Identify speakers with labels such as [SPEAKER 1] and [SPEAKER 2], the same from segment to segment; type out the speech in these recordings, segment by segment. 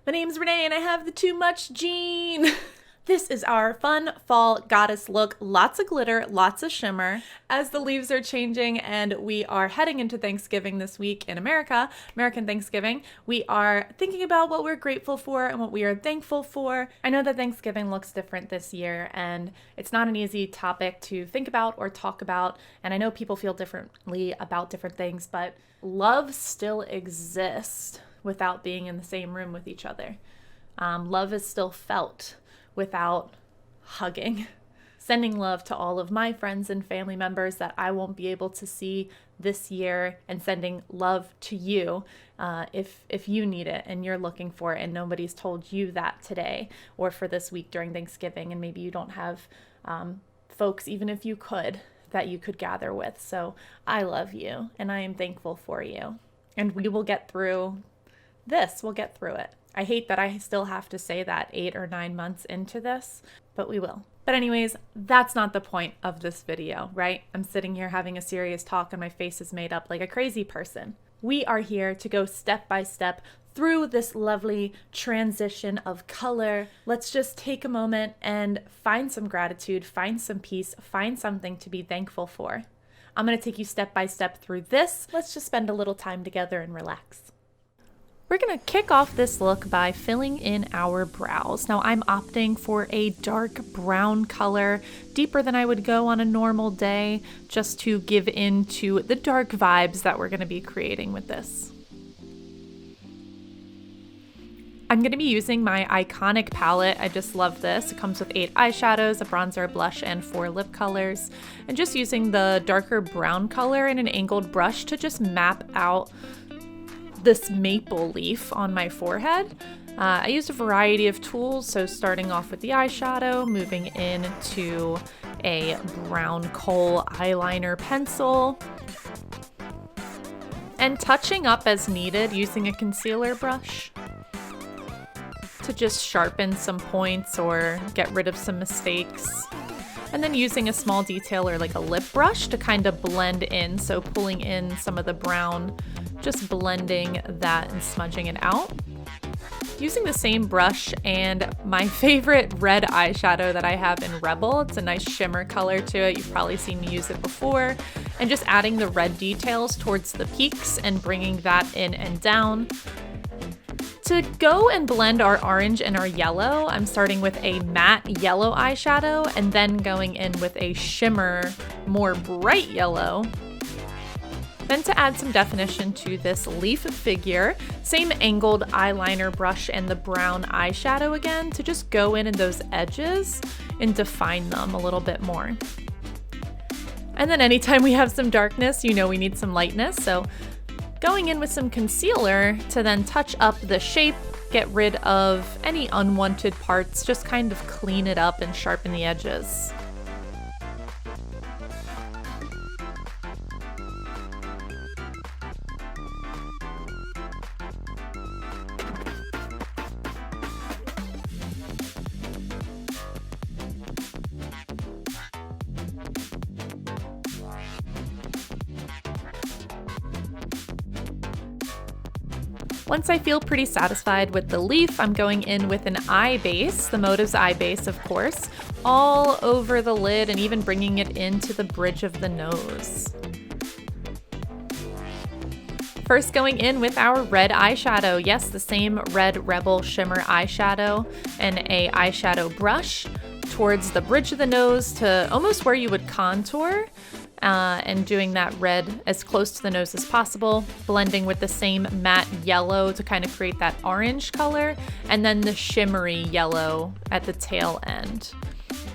[SPEAKER 1] My name's Renee and I have the too much gene. This is our fun fall goddess look. Lots of glitter, lots of shimmer. As the leaves are changing and we are heading into Thanksgiving this week in America, American Thanksgiving, we are thinking about what we're grateful for and what we are thankful for. I know that Thanksgiving looks different this year and it's not an easy topic to think about or talk about. And I know people feel differently about different things, but love still exists without being in the same room with each other. Love is still felt without hugging. Sending love to all of my friends and family members that I won't be able to see this year, and sending love to you if you need it and you're looking for it and nobody's told you that today or for this week during Thanksgiving, and maybe you don't have folks, even if you could, that you could gather with. So I love you and I am thankful for you, and we will get through this. We'll get through it. I hate that I still have to say that 8 or 9 months into this, but we will. But anyways, that's not the point of this video, right? I'm sitting here having a serious talk and my face is made up like a crazy person. We are here to go step by step through this lovely transition of color. Let's just take a moment and find some gratitude, find some peace, find something to be thankful for. I'm going to take you step by step through this. Let's just spend a little time together and relax. We're going to kick off this look by filling in our brows. Now I'm opting for a dark brown color, deeper than I would go on a normal day, just to give in to the dark vibes that we're going to be creating with this. I'm going to be using my iconic palette. I just love this. It comes with 8 eyeshadows, a bronzer, a blush, and 4 lip colors. And just using the darker brown color in an angled brush to just map out this maple leaf on my forehead. I used a variety of tools, so starting off with the eyeshadow, moving into a brown kohl eyeliner pencil, and touching up as needed using a concealer brush to just sharpen some points or get rid of some mistakes. And then using a small detailer like a lip brush to kind of blend in, so pulling in some of the brown, just blending that and smudging it out. Using the same brush and my favorite red eyeshadow that I have in Rebel. It's a nice shimmer color to it. You've probably seen me use it before. And just adding the red details towards the peaks and bringing that in and down. To go and blend our orange and our yellow, I'm starting with a matte yellow eyeshadow and then going in with a shimmer, more bright yellow. Then to add some definition to this leaf figure, same angled eyeliner brush and the brown eyeshadow again to just go in those edges and define them a little bit more. And then anytime we have some darkness, you know we need some lightness, so going in with some concealer to then touch up the shape, get rid of any unwanted parts, just kind of clean it up and sharpen the edges. Once I feel pretty satisfied with the leaf, I'm going in with an eye base, the Motive's eye base, of course, all over the lid and even bringing it into the bridge of the nose. First going in with our red eyeshadow. Yes, the same red Rebel shimmer eyeshadow and a eyeshadow brush towards the bridge of the nose to almost where you would contour. And doing that red as close to the nose as possible, blending with the same matte yellow to kind of create that orange color, and then the shimmery yellow at the tail end.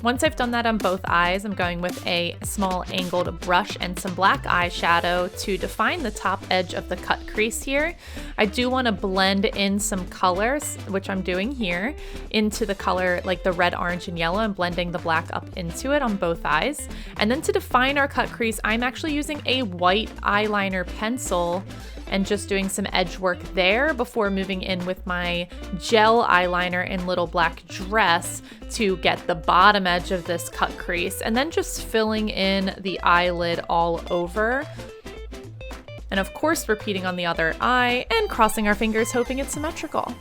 [SPEAKER 1] Once I've done that on both eyes, I'm going with a small angled brush and some black eyeshadow to define the top edge of the cut crease here. I do want to blend in some colors, which I'm doing here, into the color like the red, orange, and yellow, and blending the black up into it on both eyes. And then to define our cut crease, I'm actually using a white eyeliner pencil and just doing some edge work there before moving in with my gel eyeliner in Little Black Dress to get the bottom edge of this cut crease, and then just filling in the eyelid all over. And of course repeating on the other eye and crossing our fingers hoping it's symmetrical.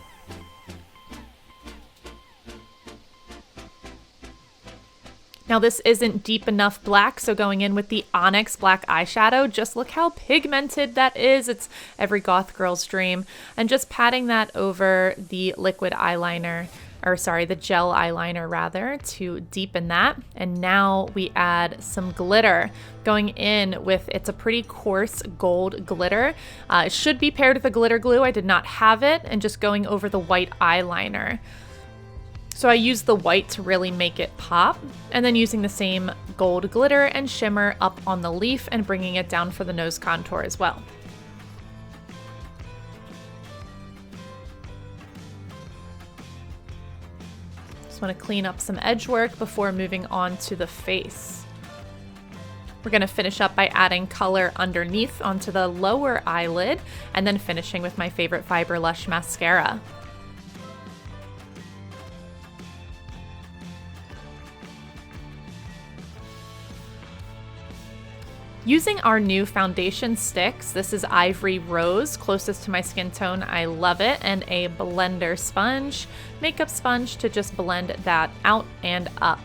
[SPEAKER 1] Now this isn't deep enough black, so going in with the Onyx black eyeshadow, just look how pigmented that is. It's every goth girl's dream. And just patting that over the liquid eyeliner, or sorry, the gel eyeliner rather, to deepen that. And now we add some glitter. Going in with, it's a pretty coarse gold glitter. It should be paired with a glitter glue. I did not have it, and just going over the white eyeliner. So I used the white to really make it pop, and then using the same gold glitter and shimmer up on the leaf and bringing it down for the nose contour as well. Just want to clean up some edge work before moving on to the face. We're going to finish up by adding color underneath onto the lower eyelid, and then finishing with my favorite Fiber Lush mascara. Using our new foundation sticks, this is Ivory Rose, closest to my skin tone, I love it, and a blender sponge, makeup sponge to just blend that out and up.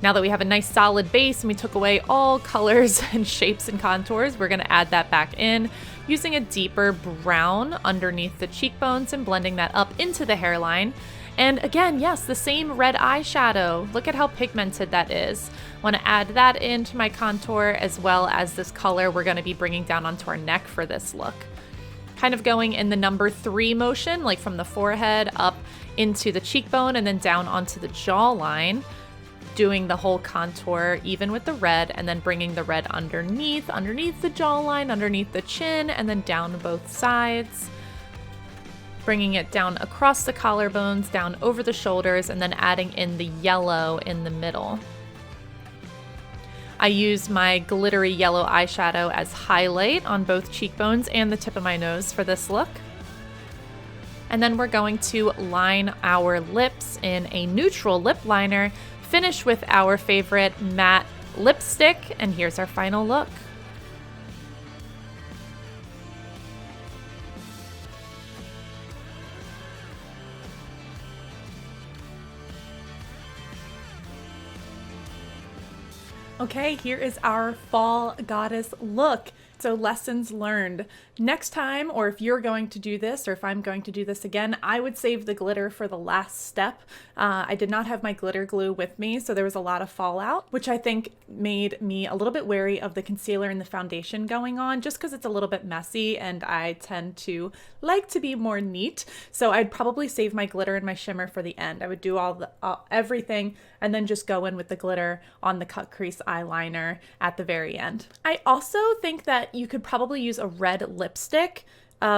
[SPEAKER 1] Now that we have a nice solid base and we took away all colors and shapes and contours, we're gonna add that back in, using a deeper brown underneath the cheekbones and blending that up into the hairline. And again, yes, the same red eyeshadow. Look at how pigmented that is. I want to add that into my contour, as well as this color we're going to be bringing down onto our neck for this look. Kind of going in the number 3 motion, like from the forehead up into the cheekbone and then down onto the jawline, doing the whole contour even with the red, and then bringing the red underneath the jawline, underneath the chin, and then down both sides. Bringing it down across the collarbones, down over the shoulders, and then adding in the yellow in the middle. I use my glittery yellow eyeshadow as highlight on both cheekbones and the tip of my nose for this look. And then we're going to line our lips in a neutral lip liner, finish with our favorite matte lipstick, and here's our final look. Okay, here is our fall goddess look. So lessons learned. Next time, or if you're going to do this, or if I'm going to do this again, I would save the glitter for the last step. I did not have my glitter glue with me, so there was a lot of fallout, which I think made me a little bit wary of the concealer and the foundation going on, just because it's a little bit messy and I tend to like to be more neat. So I'd probably save my glitter and my shimmer for the end. I would do everything and then just go in with the glitter on the cut crease eyeliner at the very end. I also think that you could probably use a red lipstick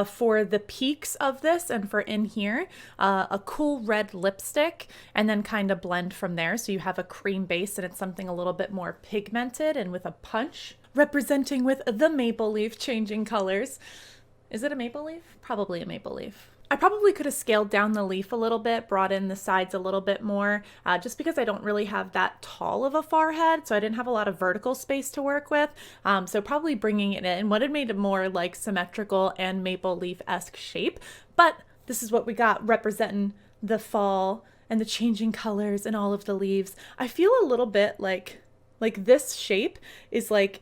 [SPEAKER 1] for the peaks of this and for in here, a cool red lipstick, and then kind of blend from there. So you have a cream base and it's something a little bit more pigmented and with a punch, representing with the maple leaf changing colors. Is it a maple leaf? Probably a maple leaf. I probably could have scaled down the leaf a little bit, brought in the sides a little bit more, just because I don't really have that tall of a forehead, so I didn't have a lot of vertical space to work with. So probably bringing it in would have made it more like symmetrical and maple leaf-esque shape. But this is what we got, representing the fall and the changing colors and all of the leaves. I feel a little bit like this shape is like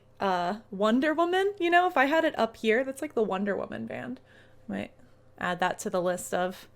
[SPEAKER 1] Wonder Woman. You know, if I had it up here, that's like the Wonder Woman band. Might add that to the list of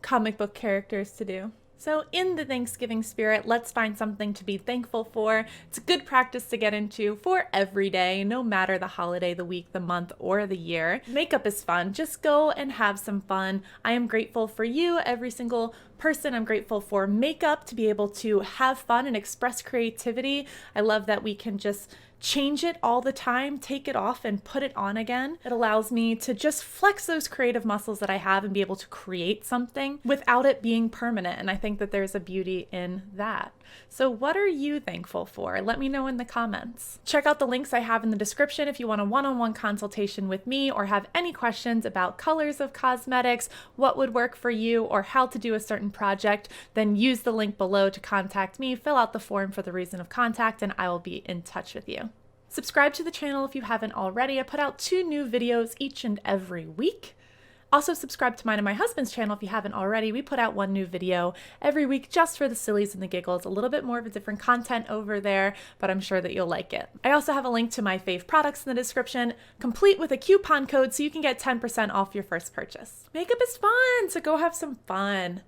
[SPEAKER 1] comic book characters to do. So in the Thanksgiving spirit, let's find something to be thankful for. It's a good practice to get into for every day, no matter the holiday, the week, the month, or the year. Makeup is fun. Just go and have some fun. I am grateful for you, every single person. I'm grateful for makeup, to be able to have fun and express creativity. I love that we can just change it all the time, take it off and put it on again. It allows me to just flex those creative muscles that I have and be able to create something without it being permanent. And I think that there's a beauty in that. So what are you thankful for? Let me know in the comments. Check out the links I have in the description if you want a one-on-one consultation with me or have any questions about colors of cosmetics, what would work for you, or how to do a certain project. Then use the link below to contact me, fill out the form for the reason of contact, and I will be in touch with you. Subscribe to the channel if you haven't already. I put out 2 new videos each and every week. Also, subscribe to mine and my husband's channel if you haven't already. We put out one new video every week just for the sillies and the giggles. A little bit more of a different content over there, but I'm sure that you'll like it. I also have a link to my fave products in the description, complete with a coupon code so you can get 10% off your first purchase. Makeup is fun, so go have some fun.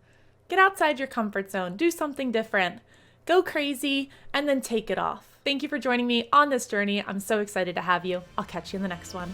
[SPEAKER 1] Get outside your comfort zone, do something different, go crazy, and then take it off. Thank you for joining me on this journey. I'm so excited to have you. I'll catch you in the next one.